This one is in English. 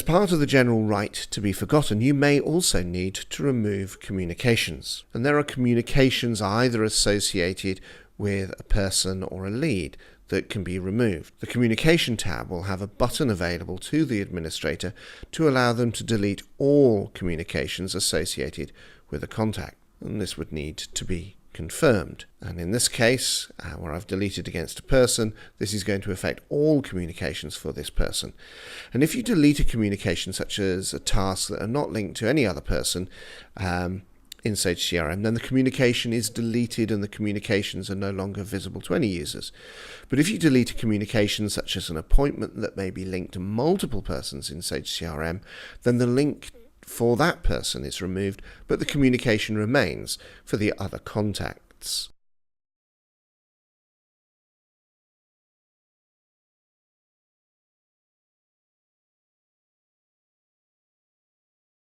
As part of the general right to be forgotten, you may also need to remove communications. And there are communications either associated with a person or a lead that can be removed. The Communication tab will have a button available to the administrator to allow them to delete all communications associated with a contact. And this would need to be confirmed. And in this case, where I've deleted against a person, this is going to affect all communications for this person. And if you delete a communication such as a task that are not linked to any other person in Sage CRM, then the communication is deleted and the communications are no longer visible to any users. But if you delete a communication such as an appointment that may be linked to multiple persons in Sage CRM, then the link for that person is removed, but the communication remains for the other contacts.